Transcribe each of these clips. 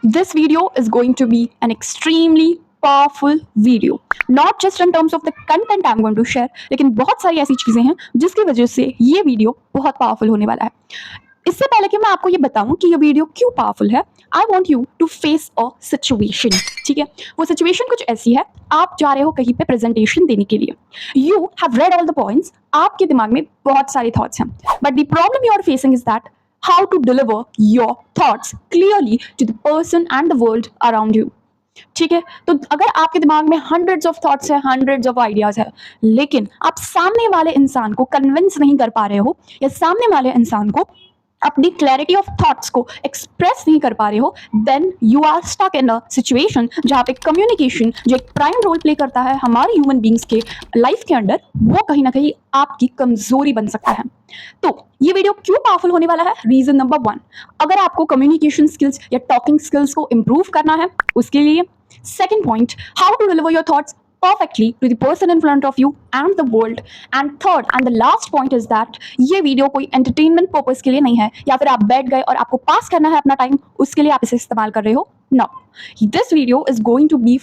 This video is going to be an extremely powerful video. Not just in terms of the content I'm going to share, लेकिन बहुत सारी ऐसी चीज़ें हैं जिसकी वजह से ये वीडियो बहुत पावरफुल होने वाला है। इससे पहले कि मैं आपको ये बताऊं कि ये वीडियो क्यों पावरफुल है, I want you to face a situation. ठीक है, वो सिचुएशन कुछ ऐसी है, आप जा रहे हो कहीं पे प्रेजेंटेशन देने के लिए। You have read all the points, आपके दिमाग में बहुत सारे थॉट्स हैं, but the problem you are facing is that how to deliver your thoughts clearly to the person and the world around you। ठीक है, तो अगर आपके दिमाग में हंड्रेड्स ऑफ थॉट्स है, हंड्रेड्स ऑफ आइडियाज है, लेकिन आप सामने वाले इंसान को कन्विंस नहीं कर पा रहे हो या सामने वाले इंसान को अपनी क्लैरिटी ऑफ थॉट्स को एक्सप्रेस नहीं कर पा रहे हो, then you are stuck in a situation जहाँ पे कम्युनिकेशन, जो एक प्राइम रोल प्ले करता है हमारे ह्यूमन बींग्स के लाइफ के अंदर, वो कहीं ना कहीं आपकी कमजोरी बन सकता है। तो ये वीडियो क्यों पावरफुल होने वाला है? रीजन नंबर 1, अगर आपको कम्युनिकेशन स्किल्स या टॉकिंग स्किल्स को इंप्रूव करना है उसके लिए। Second point, how to deliver your thoughts perfectly to the person in front of you and the world। and third and the last point is that ये video कोई entertainment purpose के लिए नहीं है, या फिर आप बैठ गए और आपको पास करना है अपना टाइम, उसके लिए आप इसे इस्तेमाल कर रहे हो। No, this video is going to be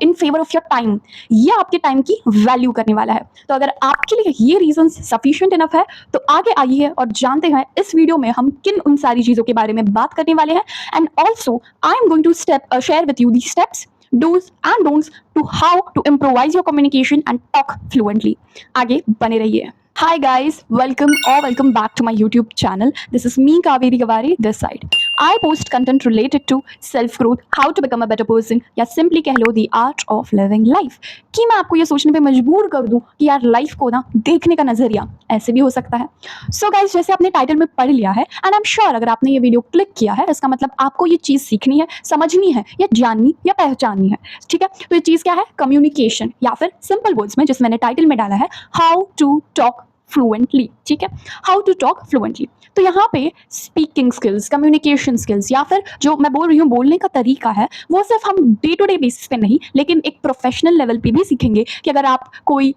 in favour of your time. ये आपके टाइम की वैल्यू करने वाला है। तो अगर आपके लिए ये रीजन सफिशिएंट इनफ है तो आगे आइए और जानते हैं इस वीडियो में हम किन उन सारी चीजों के बारे में बात करने वाले हैं। And also I am going to share with you the steps, do's and don'ts to how to improvise your communication and talk fluently। आगे बने रहिए। Hi guys, welcome back to my YouTube channel। This is me Kaveri Gavari this side। I post content related to self growth, how to become a better person, या simply कह लो the art of living life। कि मैं आपको ये सोचने पे मजबूर कर दूं कि यार लाइफ को ना देखने का नजरिया ऐसे भी हो सकता है। So guys, जैसे आपने टाइटल में पढ़ लिया है एंड आई एम श्योर अगर आपने ये वीडियो क्लिक किया है इसका मतलब आपको ये चीज सीखनी है, समझनी है या जाननी या पहचाननी है। ठीक है, तो ये चीज क्या है? कम्युनिकेशन, या फिर सिंपल वर्ड्स में जिसमें मैंने टाइटल में डाला है हाउ टू टॉक फ्लुएंटली। ठीक है, हाउ टू टॉक फ्लुएंटली। तो यहाँ पे स्पीकिंग स्किल्स, कम्युनिकेशन स्किल्स, या फिर जो मैं बोल रही हूँ बोलने का तरीका है, वो सिर्फ हम डे टू डे बेसिस पे नहीं लेकिन एक प्रोफेशनल लेवल पे भी सीखेंगे। कि अगर आप कोई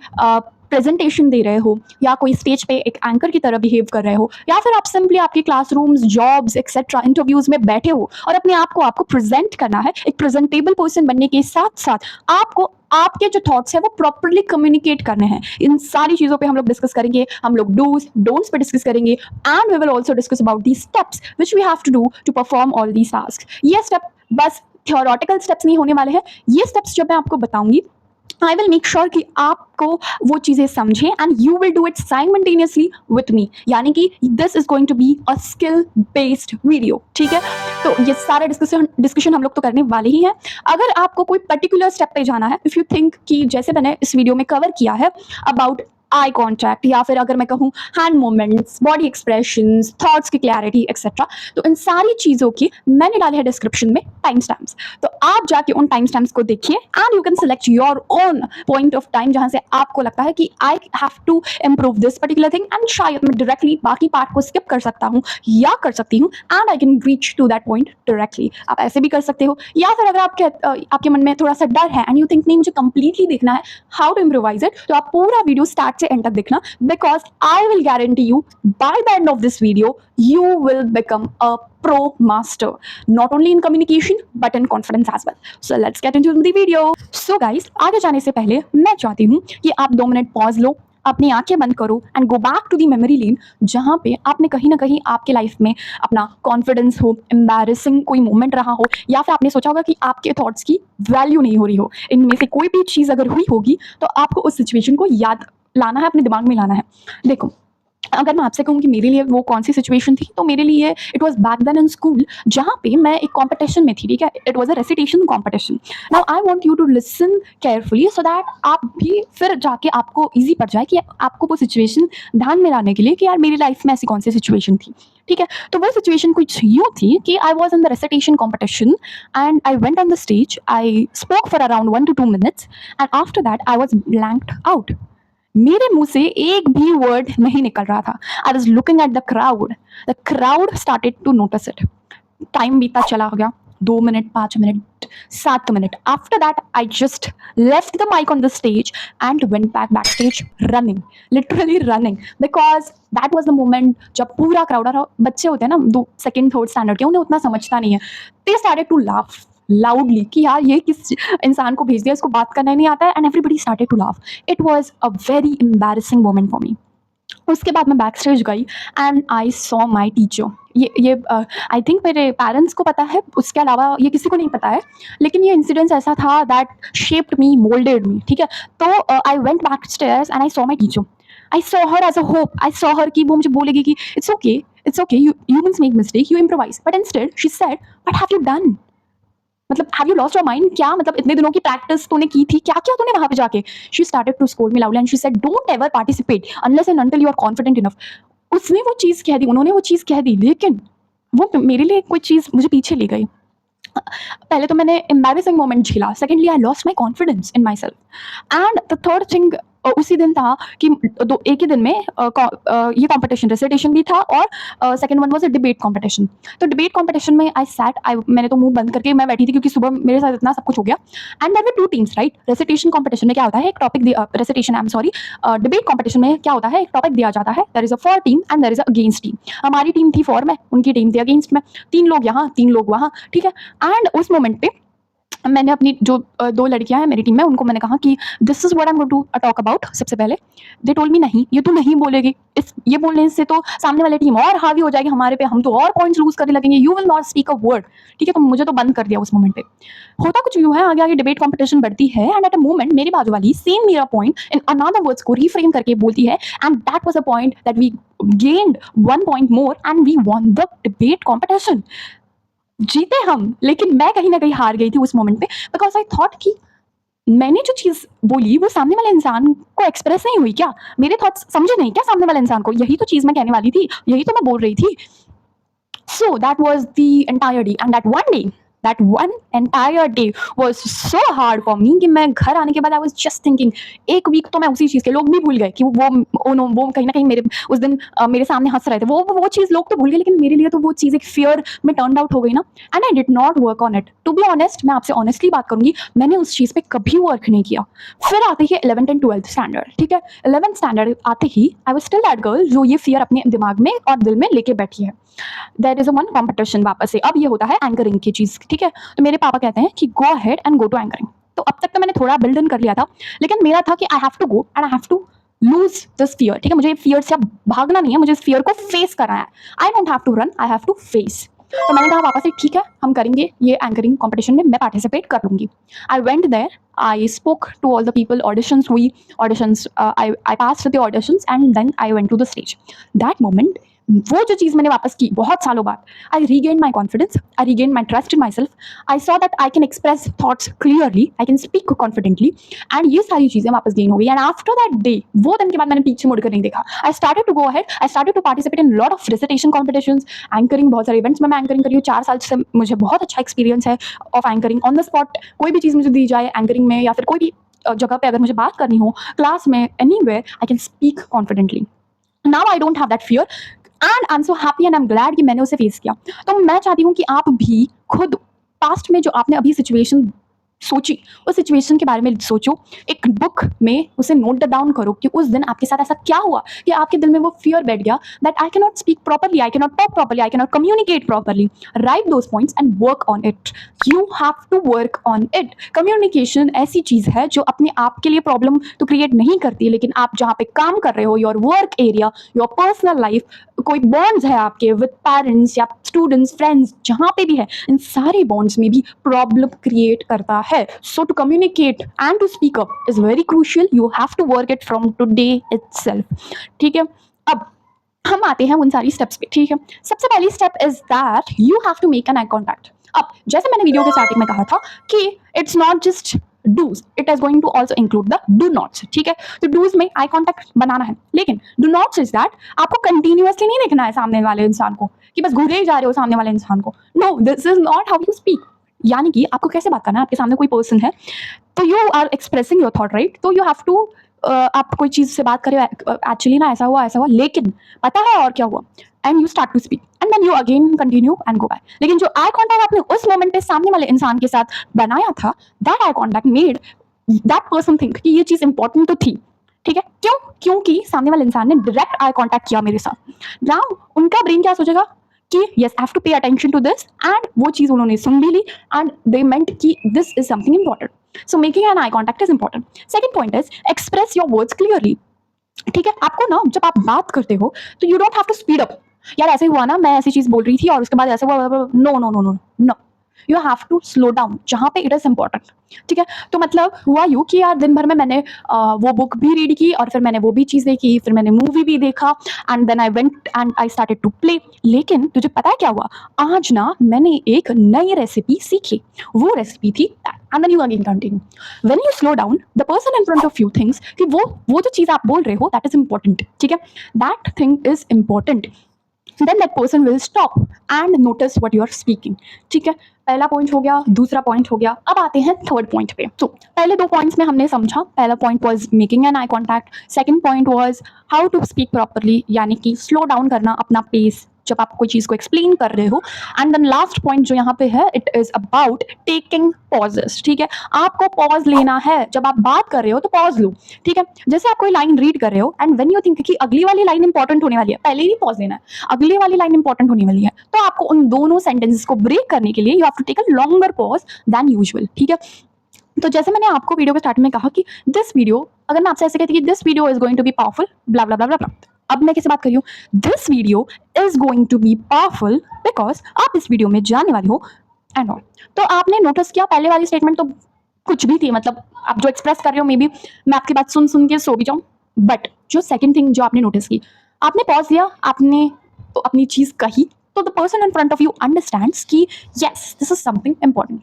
प्रेजेंटेशन दे रहे हो या कोई स्टेज पे एक एंकर की तरह बिहेव कर रहे हो, या फिर आप सिंपली आपके क्लासरूम्स, जॉब्स एक्सेट्रा इंटरव्यूज में बैठे हो और अपने आप को आपको प्रेजेंट करना है, एक प्रेजेंटेबल पर्सन बनने के साथ साथ आपको आपके जो थॉट्स है वो प्रॉपर्ली कम्युनिकेट करने हैं। इन सारी चीजों पे हम लोग डिस्कस करेंगे, हम लोग डूज डोंट्स पे डिस्कस करेंगे, and we will also discuss about the steps which we have to do to perform all these task. ये स्टेप बस थियोरेटिकल स्टेप्स नहीं होने वाले हैं, ये स्टेप्स जब मैं आपको बताऊंगी आई विल मेक श्योर कि आपको वो चीज़ें समझे and you will do it simultaneously with me. यानी कि this is going to be a skill based video. ठीक है, तो ये सारे डिस्कशन हम लोग तो करने वाले ही हैं। अगर आपको कोई पर्टिकुलर स्टेप पे जाना है, इफ़ यू थिंक कि जैसे मैंने इस वीडियो में कवर किया है अबाउट आई कॉन्टैक्ट, या फिर अगर मैं कहूँ hand movements, body expressions, thoughts की क्लैरिटी एक्सेट्रा, तो इन सारी चीज़ों की मैंने डाले हैं डिस्क्रिप्शन में टाइम स्टैम्प्स। तो आप जाके उन टाइम स्टैम्प्स को देखिए and you can select your own point of time जहाँ से आपको लगता है कि I have to improve this particular thing, and शायद मैं डायरेक्टली बाकी पार्ट को स्किप कर सकता हूँ या कर सकती हूँ and I can reach to that point directly. आप ऐसे भी कर सकते हो, या फिर अगर आपके मन में थोड़ा सा डर है एंड यू थिंक नहीं मुझे कंप्लीटली देखना है हाउ टू इम्प्रोवाइज इट, तो आप पूरा वीडियो स्टार्ट से एंड तक देखना, because I will guarantee you by the end of this video you will become a pro master not only in communication but in confidence as well। So let's get into the video। So guys, आगे जाने से पहले मैं चाहती हूँ कि आप 2 minute pause लो, अपनी आंखें बंद करो and go back to the memory lane, जहाँ पे आपने कहीं ना कहीं आपके लाइफ में अपना कॉन्फिडेंस हो, एम्बैरेसिंग कोई मोमेंट रहा हो, या फिर आपने सोचा होगा कि आपके थॉट्स की वैल्यू नहीं हो रही हो। इनमें से कोई भी चीज़ अगर हुई होगी तो आपको उस सिचुएशन को याद लाना है, अपने दिमाग में लाना है। देखो, अगर मैं आपसे कहूँ कि मेरे लिए वो कौन सी सिचुएशन थी, तो मेरे लिए it was back then in school, जहाँ पे मैं एक कंपटीशन में थी। ठीक है, it was a recitation competition. Now I want you to listen carefully so that आप भी फिर जाके आपको इजी पड़ जाए कि आपको वो सिचुएशन ध्यान में लाने के लिए कि यार मेरी लाइफ में ऐसी कौन सी सिचुएशन थी। ठीक है, तो वो सिचुएशन कुछ यूँ थी कि I was in the recitation competition and I went on the stage, I spoke for around 1 to 2 minutes and after that I was blanked out. मेरे मुंह से एक भी वर्ड नहीं निकल रहा था। I was looking at the crowd started to notice it. Time बीता चला गया, 2 minute, 5 minute, 7 minute. After that, I just left the mic on the stage and went backstage running, literally running, because that was the moment जब पूरा crowd, और बच्चे होते हैं ना, दो सेकंड थर्ड स्टैंडर्ड के, उन्हें उतना समझता नहीं है. They started to laugh loudly कि यार ये किस इंसान को भेज दिया, इसको बात करना ही नहीं आता है, and everybody started to laugh. It was a very embarrassing moment for me. उसके बाद मैं बैक स्टेज गई and I saw my teacher. ये आई थिंक मेरे पेरेंट्स को पता है, उसके अलावा ये किसी को नहीं पता है, लेकिन ये इंसिडेंस ऐसा था that shaped me, moulded me. ठीक है, तो I went back stairs and I saw my teacher. I saw her as a hope. I saw her कि वो मुझे बोलेगी कि it's okay, you humans make mistake, you improvise. But instead she said, what have you done? मतलब have you lost your mind? क्या मतलब इतने दिनों की प्रैक्टिस तूने की थी, क्या क्या तूने वहां पे जाके? She started to scold me loudly and she said, don't ever participate unless and until you are confident enough. उसने वो चीज़ कह दी, उन्होंने वो चीज़ कह दी, लेकिन वो मेरे लिए कोई चीज़ मुझे पीछे ले गई. पहले तो मैंने एम्बैरेसिंग मोमेंट झेला, secondly I lost my confidence in my self, and the third thing उसी दिन था कि एक ही दिन में ये कॉम्पिटिशन रेसिटेशन भी था, और second one was a debate competition. तो डिबेट कॉम्पिटिशन में मैंने तो मुंह बंद करके मैं बैठी थी, क्योंकि सुबह मेरे साथ इतना सब कुछ हो गया. And there were two teams, right? Recitation competition में क्या होता है, एक topic recitation, I am sorry, debate competition में क्या होता है, एक टॉपिक दिया जाता है, there is a for team and there is a against team. हमारी टीम थी फॉर में, उनकी टीम थी अगेंस्ट में. 3 लोग यहाँ, 3 लोग वहाँ. ठीक है, एंड उस मोमेंट पे मैंने अपनी जो 2 लड़कियां हैं मेरी टीम में, उनको मैंने कहा कि this is what I am going to talk about. सबसे पहले दे टोल्ड मी, नहीं ये तू नहीं बोलेगी, ये बोलने से तो सामने वाली टीम और हावी हो जाएगी हमारे पे, हम तो और पॉइंट्स लूज करने लगेंगे, you will not speak a word. ठीक है, तो मुझे तो बंद कर दिया उस मोमेंट पे. होता कुछ यूं है, आगे आगे डिबेट कॉम्पिटिशन बढ़ती है, एंड एट अ मोमेंट मेरी बाजू वाली सेम मेरा पॉइंट इन अनदर वर्ड्स को रिफ्रेम करके बोलती है, and that was a point that we gained 1 point more and we won the debate competition. जीते हम, लेकिन मैं कहीं ना कहीं हार गई थी उस मोमेंट पे, बिकॉज आई थॉट कि मैंने जो चीज बोली वो सामने वाले इंसान को एक्सप्रेस नहीं हुई क्या, मेरे थॉट्स समझे नहीं क्या सामने वाले इंसान को, यही तो चीज मैं कहने वाली थी, यही तो मैं बोल रही थी. So that was the entire day, and that one entire day was so hard for me कि मैं घर आने के बाद I was just thinking, एक वीक तो मैं उसी चीज़ के, लोग भी भूल गए कि वो कहीं ना कहीं मेरे उस दिन मेरे सामने हंस रहे थे, वो चीज़ लोग तो भूल गए, लेकिन मेरे लिए तो वो चीज़ एक फियर में टर्न आउट हो गई ना. And I did not work on it. To be honest, मैं आपसे ऑनेस्टली बात करूंगी, मैंने उस चीज़ पे कभी वर्क नहीं किया. फिर आते ही 11th एंड 12th स्टैंडर्ड. ठीक है, 11th स्टैंडर्ड आते ही I was still that girl जो ये फियर अपने दिमाग में और दिल में लेके बैठी है. There is a one competition वापस से, अब ये होता है एंकरिंग की चीज़. ठीक है, तो मेरे पापा कहते हैं कि go ahead and go to anchoring. तो अब तक तो मैंने थोड़ा बिल्ड इन कर लिया था, लेकिन मेरा था कि I have to go and I have to lose this fear. ठीक है, मुझे फियर से अब भागना नहीं है, मुझे इस फियर को फेस करना है. I don't have to run, I have to face. तो मैंने कहा पापा से, ठीक है हम करेंगे ये एंकरिंग कॉम्पिटिशन में, मैं पार्टिसिपेट कर लूंगी. I went there, I spoke to all the people, auditions हुई, auditions I passed the auditions and then I went to the stage. That moment, वो जो चीज़ मैंने वापस की बहुत सालों बाद, I regain my confidence, I regain my trust in myself. I saw that I can express thoughts clearly, I can speak confidently, and ये सारी चीज़ें वापस गेन हो गई. एंड आफ्टर दैट डे, वो दिन के बाद मैंने पीछे मुड़कर नहीं देखा. I started to go ahead, I started to participate in lot of recitation competitions, anchoring, बहुत सारे इवेंट्स में मैं एंकरिंग करी हूँ. 4 साल से मुझे बहुत अच्छा एक्सपीरियंस है of anchoring. On the spot कोई भी चीज़ मुझे दी जाए एंकरिंग में, या फिर कोई भी जगह पे अगर मुझे बात करनी हो, क्लास में, anywhere, I can speak confidently. Now I don't have that fear, and I am so happy and I am glad कि मैंने उसे फेस किया. तो मैं चाहती हूँ कि आप भी खुद पास्ट में जो आपने अभी सिचुएशन सोची, उस सिचुएशन के बारे में सोचो, एक बुक में उसे नोट डाउन करो कि उस दिन आपके साथ ऐसा क्या हुआ कि आपके दिल में वो फियर बैठ गया that I can not speak properly, I can not talk properly, I can not communicate properly. Write those points and work on it. You have to work on it. Communication ऐसी चीज़ है जो अपने आप के लिए प्रॉब्लम तो create नहीं करती, लेकिन आप जहाँ पे काम कर रहे हो, your work area, your personal life, कोई बॉन्ड्स है आपके विद पेरेंट्स या स्टूडेंट्स, फ्रेंड्स, जहाँ पे भी है, इन सारे बॉन्ड्स में भी प्रॉब्लम क्रिएट करता है. So to communicate and to speak up is very crucial. You have to work it from today itself. ठीक है, अब हम आते हैं उन सारी स्टेप्स पे. ठीक है, सबसे पहली step is that you have to make an eye contact. अब जैसे मैंने वीडियो के स्टार्टिंग में कहा था कि it's not just do's, it is going to also include the don'ts. ठीक है, तो डूज में आई कॉन्टैक्ट बनाना है, लेकिन डू नॉट्स इज दैट आपको कंटिन्यूअसली नहीं देखना है सामने वाले इंसान को कि बस घूरे ही जा रहे हो सामने वाले इंसान को. No, this is not how you speak. यानी कि आपको कैसे बात करना है, आपके सामने कोई पर्सन है तो you are expressing your thought, right? तो यू हैव टू आप कोई चीज़ से बात करें, एक्चुअली ना ऐसा हुआ, लेकिन पता है और क्या हुआ, and you start to speak. And then you again continue and go by. लेकिन जो आई कॉन्टैक्ट आपने उस मोमेंट पे सामने वाले इंसान के साथ बनाया था, that eye contact made that person think कि ये चीज इंपॉर्टेंट तो थी। ठीक है, क्यों? क्योंकि सामने वाले इंसान ने डायरेक्ट आई कॉन्टैक्ट किया मेरे साथ। नाउ उनका ब्रेन क्या सोचेगा कि yes I have to pay attention to this, and वो चीज उन्होंने सुन भी ली एंड दे मेंट कि this is something important. So making an eye contact is important. Second point is express your words clearly. ठीक है, आपको ना जब आप बात करते हो तो you don't have to speed up. यार ऐसे हुआ ना, मैं ऐसी चीज बोल रही थी और उसके बाद ऐसे हुआ, no no no no no, you have to slow down जहाँ पे इट इज इंपॉर्टेंट। ठीक है, तो मतलब हुआ यूँ कि यार दिन भर में मैंने वो बुक भी रीड की और फिर मैंने वो भी चीज़ देखी, फिर मैंने मूवी भी देखा and then I went and I started to play. लेकिन तुझे पता है क्या हुआ? आज ना मैंने एक नई रेसिपी सीखी, वो रेसिपी थी and then you again continue. When you slow down the person in front of you thinks कि वो जो चीज़ आप बोल रहे हो दैट इज इंपॉर्टेंट। ठीक है, that thing is important, then that person will stop and notice what you are speaking। ठीक है, पहला पॉइंट हो गया, दूसरा पॉइंट हो गया। अब आते हैं थर्ड पॉइंट पे। तो पहले दो पॉइंट्स में हमने समझा, पहला point was making an eye contact, second point was how to speak properly, यानी कि स्लो डाउन करना अपना पेस जब आप कोई चीज को एक्सप्लेन कर रहे हो। एंड देन लास्ट पॉइंट जो यहाँ पे है, it is about taking pauses. ठीक है, आपको पॉज लेना है जब आप बात कर रहे हो, तो पॉज लो। ठीक है, जैसे आप कोई लाइन रीड कर रहे हो एंड व्हेन यू थिंक कि अगली वाली लाइन इंपॉर्टेंट होने वाली है, पहले ही पॉज लेना है, अगली वाली लाइन इंपॉर्टेंट होने वाली है, तो आपको उन दोनों सेंटेंसेस को ब्रेक करने के लिए you have to take a longer pause than usual. ठीक है, तो जैसे मैंने आपको वीडियो के स्टार्टिंग में कहा कि दिस वीडियो, अगर मैं आपसे ऐसे कहती कि this video is going to be powerful blah blah blah blah, अब मैं किससे बात कर रही हूँ? This video is going to be powerful because आप इस वीडियो में जानने वाले हो एंड ऑल। तो आपने नोटिस किया पहले वाली स्टेटमेंट तो कुछ भी थी, मतलब आप जो एक्सप्रेस कर रहे हो मे बी मैं आपकी बात सुन सुन के सो भी जाऊं, बट जो सेकंड थिंग जो आपने नोटिस की, आपने पॉज दिया, आपने तो अपनी चीज कही, तो the person in front of you understands कि yes this is something important.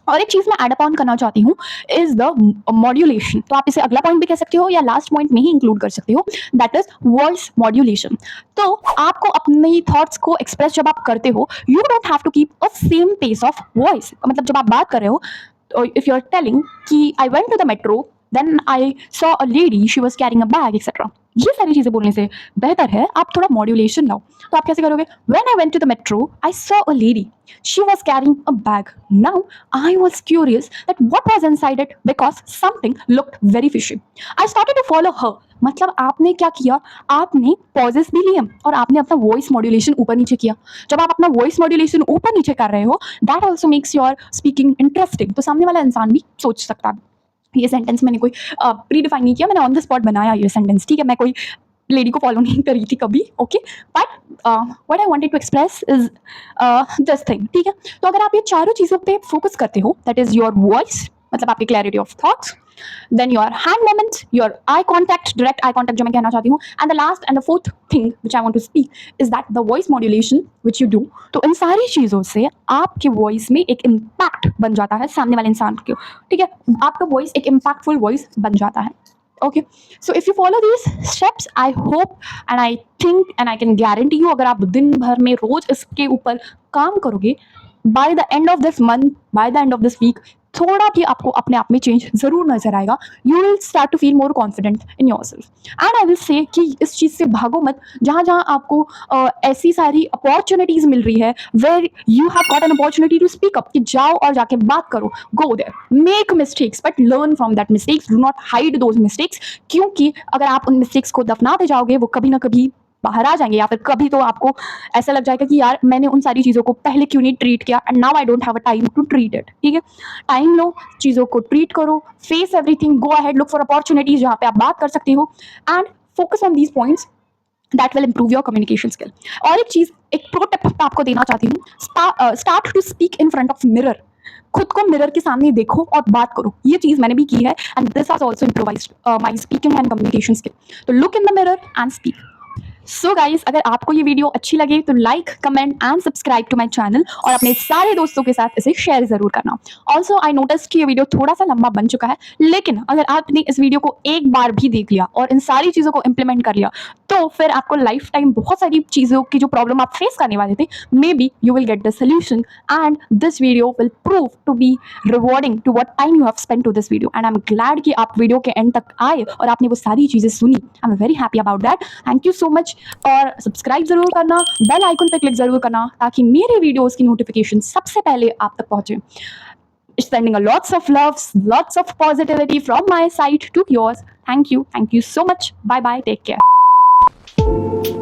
और एक चीज मैं एड अपॉन करना चाहती हूँ इज द मॉड्यूलेशन। तो आप इसे अगला पॉइंट भी कह सकते हो या लास्ट पॉइंट में ही इंक्लूड कर सकते हो, दैट इज वॉइस मॉड्यूलेशन। तो आपको अपनी थॉट्स को एक्सप्रेस जब आप करते हो, you don't have to keep a same pace of voice. मतलब जब आप बात कर रहे हो, इफ यू आर टेलिंग कि I went to the metro then I saw a lady she was carrying a bag etcetera, ये सारी चीजें बोलने से बेहतर है आप थोड़ा मॉड्यूलेशन लाओ। तो आप कैसे करोगे? When I went to the metro I saw a lady she was carrying a bag, now I was curious that what was inside it because something looked very fishy, I started to follow her. मतलब आपने क्या किया? आपने pauses भी लिए और आपने अपना वॉइस मॉड्यूलेशन ऊपर नीचे किया। जब आप अपना वॉइस मॉड्यूलेशन ऊपर नीचे कर रहे हो, that also makes your speaking interesting. तो सामने वाला इंसान भी सोच सकता है। ये सेंटेंस मैंने कोई प्री डिफाइन नहीं किया, मैंने ऑन द स्पॉट बनाया ये सेंटेंस। ठीक है, मैं कोई लेडी को फॉलो नहीं करी थी कभी, okay, but what I wanted to express is this thing. ठीक है, तो अगर आप ये चारों चीज़ों पे फोकस करते हो, दैट इज योर वॉइस, मतलब आपकी clarity of thoughts, then your hand movements, your eye contact, direct eye contact जो मैं कहना चाहती हूँ, and the last and the fourth thing which I want to speak is that the voice modulation which you do। तो इन सारी चीज़ों से आपके वॉइस में एक इम्पैक्ट बन जाता है सामने वाले इंसान को। ठीक है, आपका वॉइस एक इम्पैक्टफुल वॉइस बन जाता है। Okay, so if you follow these steps, I hope and I think and I can guarantee you, अगर आप दिन भर में रोज इसके ऊपर काम करोगे, by the end of this month, by the end of this week, थोड़ा भी आपको अपने आप में चेंज जरूर नजर आएगा। You will start to feel more confident in yourself and I will say कि इस चीज़ से भागो मत। जहाँ जहाँ आपको ऐसी सारी अपॉर्चुनिटीज मिल रही है, where you have got an opportunity to speak up, कि जाओ और जाके बात करो, go there, make mistakes but learn from that mistakes, do not hide those mistakes. क्योंकि अगर आप उन मिस्टेक्स को दफनाते जाओगे, वो कभी ना कभी बाहर आ जाएंगे, या फिर कभी तो आपको ऐसा लग जाएगा कि यार मैंने उन सारी चीज़ों को पहले क्यों नहीं ट्रीट किया, and now I don't have a time to treat it. ठीक है, टाइम लो, चीज़ों को ट्रीट करो, face everything, go ahead, look for opportunities जहाँ पे आप बात कर सकते हो and focus on these points, that will improve your communication skill. और एक चीज़, एक प्रो टिप आपको देना चाहती हूँ, start to speak in front of mirror. खुद को मिरर के सामने देखो और बात करो। ये चीज़ मैंने भी की है and this has also improvised my speaking and communication skill. So look in the mirror and speak. So guys, अगर आपको ये वीडियो अच्छी लगे तो like, comment and subscribe to my channel और अपने सारे दोस्तों के साथ इसे शेयर जरूर करना। ऑल्सो आई नोटिस कि ये वीडियो थोड़ा सा लंबा बन चुका है, लेकिन अगर आपने इस वीडियो को एक बार भी देख लिया और इन सारी चीज़ों को इम्प्लीमेंट कर लिया, तो फिर आपको लाइफ टाइम बहुत सारी चीज़ों की जो प्रॉब्लम आप फेस करने वाले थे, maybe you will get the solution and this video will prove to be rewarding to what time you have spent to this video. And I am glad कि आप वीडियो के and तक आए और आपने वो सारी चीज़ें सुनी। I am very happy about that. Thank you so much. और सब्सक्राइब ज़रूर करना, बेल आइकन पे क्लिक ज़रूर करना ताकि मेरे वीडियोज़ की नोटिफिकेशन सबसे पहले आप तक पहुँचे। Sending a lots of loves, lots of positivity from my side to yours. Thank you so much. Bye bye, take care.